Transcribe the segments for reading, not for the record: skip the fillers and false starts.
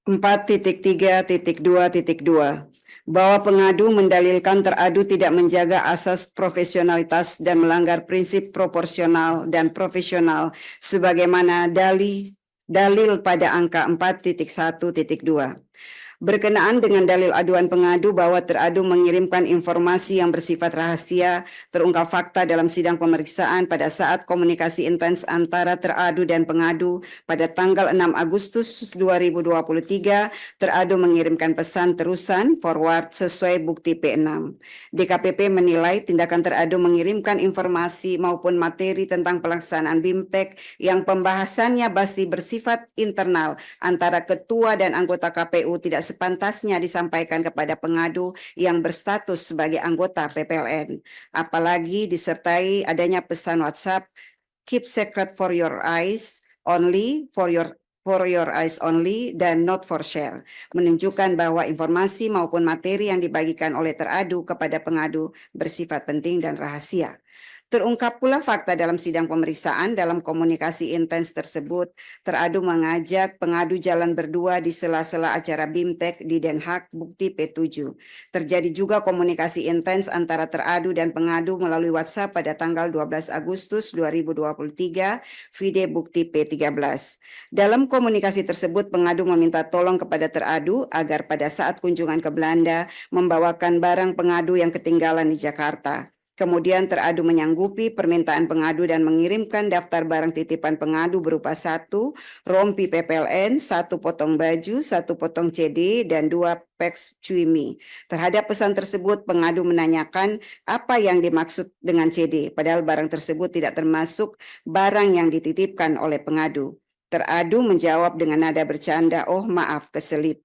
4.3.2.2 bahwa pengadu mendalilkan teradu tidak menjaga asas profesionalitas dan melanggar prinsip proporsional dan profesional sebagaimana dalil pada angka 4.1.2. Berkenaan dengan dalil aduan pengadu bahwa teradu mengirimkan informasi yang bersifat rahasia, terungkap fakta dalam sidang pemeriksaan pada saat komunikasi intens antara teradu dan pengadu pada tanggal 6 Agustus 2023, teradu mengirimkan pesan terusan forward sesuai bukti P6. DKPP menilai tindakan teradu mengirimkan informasi maupun materi tentang pelaksanaan BIMTEK yang pembahasannya masih bersifat internal antara ketua dan anggota KPU tidak sepantasnya disampaikan kepada pengadu yang berstatus sebagai anggota PPLN, apalagi disertai adanya pesan WhatsApp keep secret for your eyes only, for your eyes only dan not for share, menunjukkan bahwa informasi maupun materi yang dibagikan oleh teradu kepada pengadu bersifat penting dan rahasia. Terungkap pula fakta dalam sidang pemeriksaan dalam komunikasi intens tersebut, teradu mengajak pengadu jalan berdua di sela-sela acara BIMTEK di Den Haag, bukti P7. Terjadi juga komunikasi intens antara teradu dan pengadu melalui WhatsApp pada tanggal 12 Agustus 2023, vide bukti P13. Dalam komunikasi tersebut, pengadu meminta tolong kepada teradu agar pada saat kunjungan ke Belanda membawakan barang pengadu yang ketinggalan di Jakarta. Kemudian teradu menyanggupi permintaan pengadu dan mengirimkan daftar barang titipan pengadu berupa 1 rompi PPLN, 1 potong baju, 1 potong CD, dan 2 peks cuimi. Terhadap pesan tersebut, pengadu menanyakan apa yang dimaksud dengan CD, padahal barang tersebut tidak termasuk barang yang dititipkan oleh pengadu. Teradu menjawab dengan nada bercanda, "Oh maaf, keselip."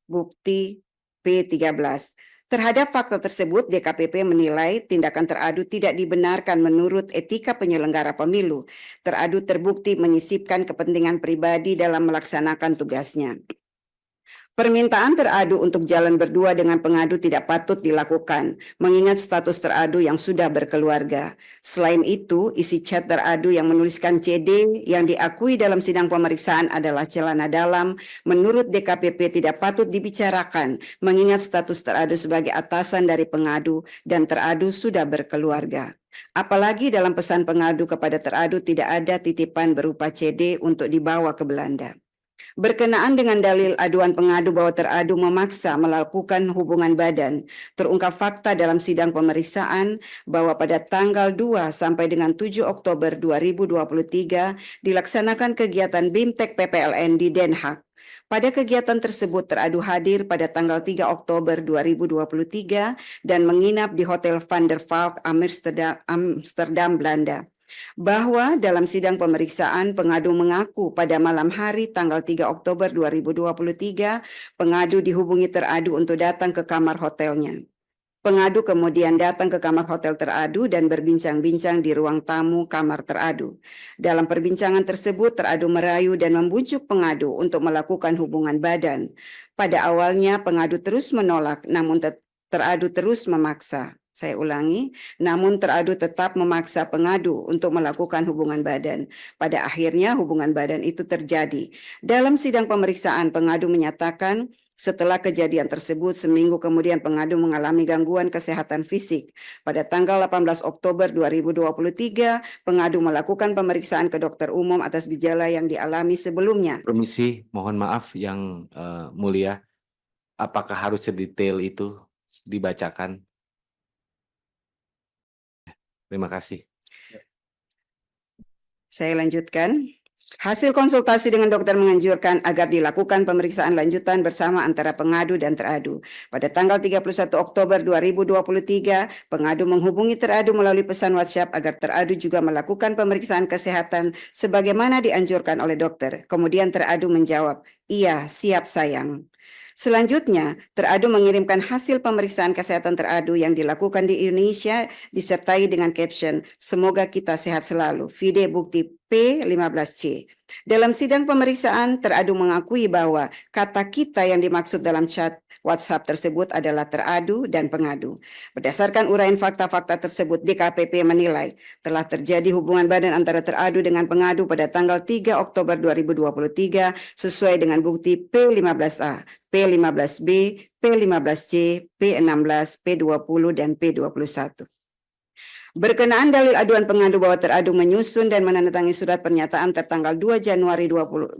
Bukti P13. Terhadap fakta tersebut, DKPP menilai tindakan teradu tidak dibenarkan menurut etika penyelenggara pemilu. Teradu terbukti menyisipkan kepentingan pribadi dalam melaksanakan tugasnya. Permintaan teradu untuk jalan berdua dengan pengadu tidak patut dilakukan, mengingat status teradu yang sudah berkeluarga. Selain itu, isi chat teradu yang menuliskan CD yang diakui dalam sidang pemeriksaan adalah celana dalam, menurut DKPP tidak patut dibicarakan, mengingat status teradu sebagai atasan dari pengadu dan teradu sudah berkeluarga. Apalagi dalam pesan pengadu kepada teradu tidak ada titipan berupa CD untuk dibawa ke Belanda. Berkenaan dengan dalil aduan pengadu bahwa teradu memaksa melakukan hubungan badan, terungkap fakta dalam sidang pemeriksaan bahwa pada tanggal 2 sampai dengan 7 Oktober 2023 dilaksanakan kegiatan BIMTEK PPLN di Den Haag. Pada kegiatan tersebut teradu hadir pada tanggal 3 Oktober 2023 dan menginap di Hotel Van der Valk, Amsterdam, Belanda. Bahwa dalam sidang pemeriksaan pengadu mengaku pada malam hari tanggal 3 Oktober 2023 pengadu dihubungi teradu untuk datang ke kamar hotelnya. Pengadu kemudian datang ke kamar hotel teradu dan berbincang-bincang di ruang tamu kamar teradu. Dalam perbincangan tersebut teradu merayu dan membujuk pengadu untuk melakukan hubungan badan. Pada awalnya pengadu terus menolak, namun teradu terus memaksa. Saya ulangi, namun teradu tetap memaksa pengadu untuk melakukan hubungan badan. Pada akhirnya hubungan badan itu terjadi. Dalam sidang pemeriksaan, pengadu menyatakan setelah kejadian tersebut, seminggu kemudian pengadu mengalami gangguan kesehatan fisik. Pada tanggal 18 Oktober 2023, pengadu melakukan pemeriksaan ke dokter umum atas gejala yang dialami sebelumnya. Permisi, mohon maaf yang mulia, apakah harus sedetail itu dibacakan? Terima kasih. Saya lanjutkan. Hasil konsultasi dengan dokter menganjurkan agar dilakukan pemeriksaan lanjutan bersama antara pengadu dan teradu. Pada tanggal 31 Oktober 2023, pengadu menghubungi teradu melalui pesan WhatsApp agar teradu juga melakukan pemeriksaan kesehatan sebagaimana dianjurkan oleh dokter. Kemudian teradu menjawab, "Iya, siap sayang." Selanjutnya, teradu mengirimkan hasil pemeriksaan kesehatan teradu yang dilakukan di Indonesia disertai dengan caption, "Semoga kita sehat selalu." Vide bukti P15C. Dalam sidang pemeriksaan, teradu mengakui bahwa kata kita yang dimaksud dalam chat WhatsApp tersebut adalah teradu dan pengadu. Berdasarkan uraian fakta-fakta tersebut, DKPP menilai telah terjadi hubungan badan antara teradu dengan pengadu pada tanggal 3 Oktober 2023 sesuai dengan bukti P15A, P15B, P15C, P16, P20, dan P21. Berkenaan dalil aduan pengadu bahwa teradu menyusun dan menandatangani surat pernyataan tertanggal 2 Januari 2024,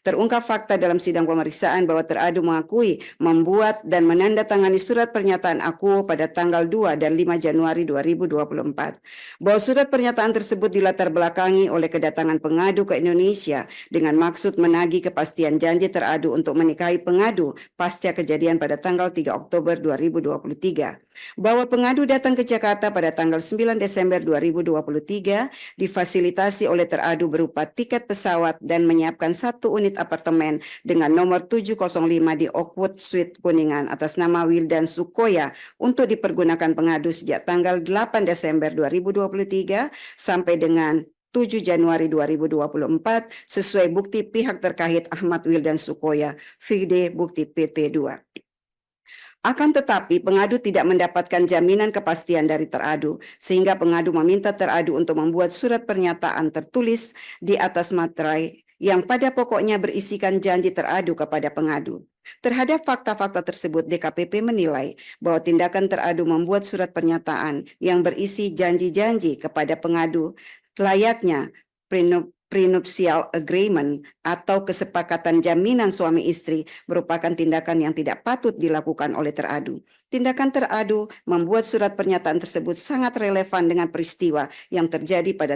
terungkap fakta dalam sidang pemeriksaan bahwa teradu mengakui membuat dan menandatangani surat pernyataan akuo pada tanggal 2 dan 5 Januari 2024. Bahwa surat pernyataan tersebut dilatar belakangi oleh kedatangan pengadu ke Indonesia dengan maksud menagih kepastian janji teradu untuk menikahi pengadu pasca kejadian pada tanggal 3 Oktober 2023. Bahwa pengadu datang ke Jakarta pada tanggal 9 Desember 2023 difasilitasi oleh teradu berupa tiket pesawat dan menyiapkan 1 unit apartemen dengan nomor 705 di Oakwood Suite Kuningan atas nama Wildan Sukoya untuk dipergunakan pengadu sejak tanggal 8 Desember 2023 sampai dengan 7 Januari 2024 sesuai bukti pihak terkait Ahmad Wildan Sukoya, VD bukti PT2. Akan tetapi pengadu tidak mendapatkan jaminan kepastian dari teradu, sehingga pengadu meminta teradu untuk membuat surat pernyataan tertulis di atas materai yang pada pokoknya berisikan janji teradu kepada pengadu. Terhadap fakta-fakta tersebut, DKPP menilai bahwa tindakan teradu membuat surat pernyataan yang berisi janji-janji kepada pengadu layaknya prenuptial agreement atau kesepakatan jaminan suami istri merupakan tindakan yang tidak patut dilakukan oleh teradu. Tindakan teradu membuat surat pernyataan tersebut sangat relevan dengan peristiwa yang terjadi pada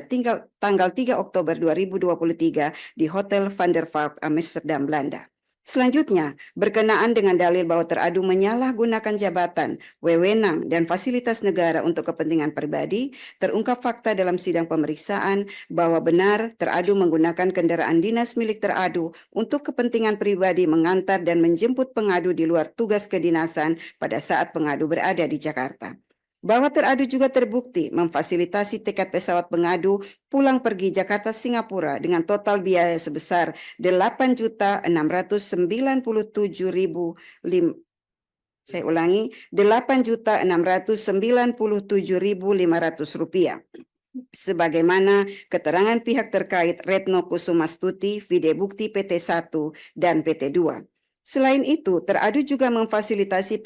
tanggal 3 Oktober 2023 di Hotel Van der Valk, Amsterdam, Belanda. Selanjutnya, berkenaan dengan dalil bahwa teradu menyalahgunakan jabatan, wewenang, dan fasilitas negara untuk kepentingan pribadi, terungkap fakta dalam sidang pemeriksaan bahwa benar teradu menggunakan kendaraan dinas milik teradu untuk kepentingan pribadi mengantar dan menjemput pengadu di luar tugas kedinasan pada saat pengadu berada di Jakarta. Bahwa teradu juga terbukti memfasilitasi tiket pesawat pengadu pulang pergi Jakarta Singapura dengan total biaya sebesar 8.697.500 rupiah. Sebagaimana keterangan pihak terkait Retno Kusumastuti, VD Bukti PT1 dan PT2. Selain itu, teradu juga memfasilitasi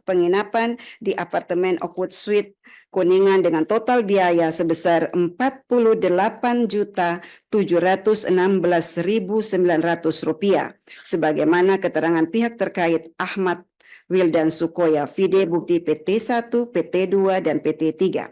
penginapan di apartemen Oakwood Suite Kuningan dengan total biaya sebesar Rp48.716.900, sebagaimana keterangan pihak terkait Ahmad Wildan Sukoya, VD Bukti PT1, PT2, dan PT3.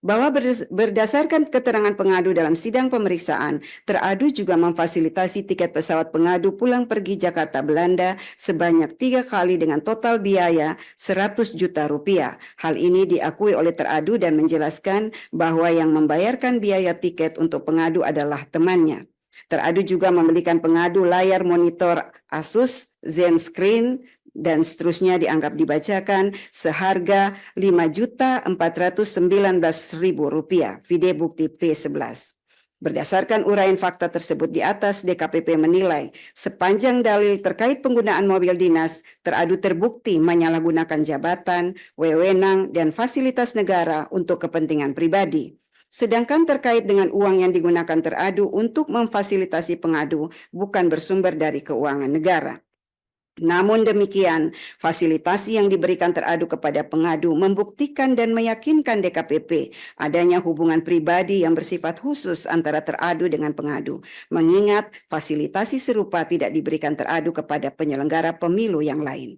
Bahwa berdasarkan keterangan pengadu dalam sidang pemeriksaan, teradu juga memfasilitasi tiket pesawat pengadu pulang pergi Jakarta Belanda sebanyak 3 kali dengan total biaya 100 juta rupiah. Hal ini diakui oleh teradu dan menjelaskan bahwa yang membayarkan biaya tiket untuk pengadu adalah temannya. Teradu juga membelikan pengadu layar monitor Asus ZenScreen dan seterusnya dianggap dibacakan seharga Rp5.419.000, VD Bukti P11. Berdasarkan uraian fakta tersebut di atas, DKPP menilai sepanjang dalil terkait penggunaan mobil dinas, teradu terbukti menyalahgunakan jabatan, wewenang, dan fasilitas negara untuk kepentingan pribadi. Sedangkan terkait dengan uang yang digunakan teradu untuk memfasilitasi pengadu bukan bersumber dari keuangan negara. Namun demikian, fasilitasi yang diberikan teradu kepada pengadu membuktikan dan meyakinkan DKPP adanya hubungan pribadi yang bersifat khusus antara teradu dengan pengadu, mengingat fasilitasi serupa tidak diberikan teradu kepada penyelenggara pemilu yang lain.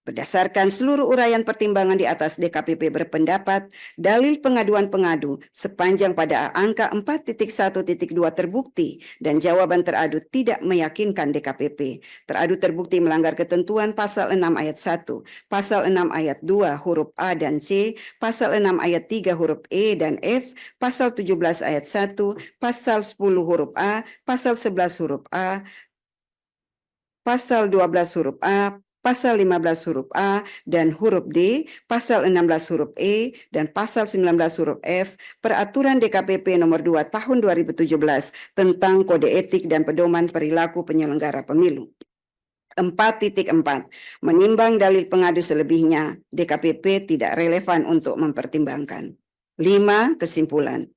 Berdasarkan seluruh uraian pertimbangan di atas, DKPP berpendapat dalil pengaduan pengadu sepanjang pada angka 4.1.2 terbukti dan jawaban teradu tidak meyakinkan DKPP. Teradu terbukti melanggar ketentuan pasal 6 ayat 1, pasal 6 ayat 2 huruf A dan C, pasal 6 ayat 3 huruf E dan F, pasal 17 ayat 1, pasal 10 huruf A, pasal 11 huruf A, pasal 12 huruf A, pasal 15 huruf A dan huruf D, pasal 16 huruf E, dan pasal 19 huruf F Peraturan DKPP nomor 2 tahun 2017 tentang Kode Etik dan Pedoman Perilaku Penyelenggara Pemilu. 4.4. Menimbang dalil pengadu selebihnya, DKPP tidak relevan untuk mempertimbangkan. 5. Kesimpulan.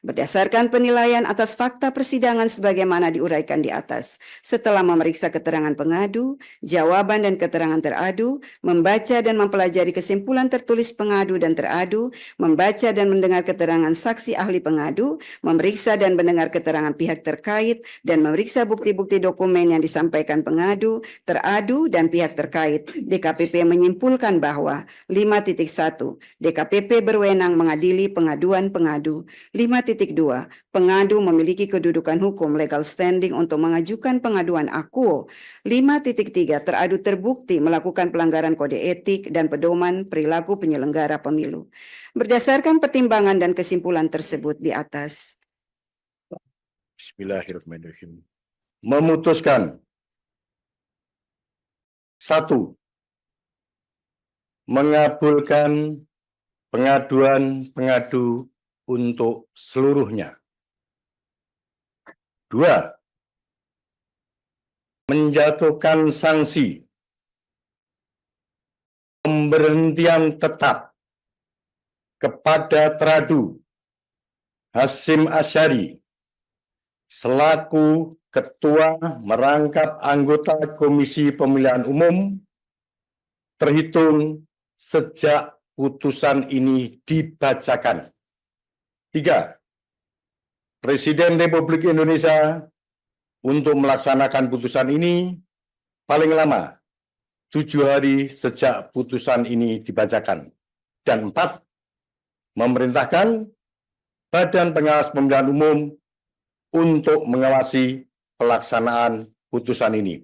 Berdasarkan penilaian atas fakta persidangan sebagaimana diuraikan di atas, setelah memeriksa keterangan pengadu, jawaban dan keterangan teradu, membaca dan mempelajari kesimpulan tertulis pengadu dan teradu, membaca dan mendengar keterangan saksi ahli pengadu, memeriksa dan mendengar keterangan pihak terkait, dan memeriksa bukti-bukti dokumen yang disampaikan pengadu, teradu, dan pihak terkait, DKPP menyimpulkan bahwa 5.1. DKPP berwenang mengadili pengaduan pengadu. 5.2. Pengadu memiliki kedudukan hukum legal standing untuk mengajukan pengaduan akuo. 5.3. Teradu terbukti melakukan pelanggaran kode etik dan pedoman perilaku penyelenggara pemilu. Berdasarkan pertimbangan dan kesimpulan tersebut di atas. Bismillahirrahmanirrahim. Memutuskan. 1. Mengabulkan pengaduan pengadu untuk seluruhnya. 2. Menjatuhkan sanksi pemberhentian tetap kepada teradu Hasyim Asyari selaku Ketua merangkap anggota Komisi Pemilihan Umum terhitung sejak putusan ini dibacakan. 3. Presiden Republik Indonesia untuk melaksanakan putusan ini paling lama 7 hari sejak putusan ini dibacakan. Dan 4. Memerintahkan Badan Pengawas Pemilihan Umum untuk mengawasi pelaksanaan putusan ini.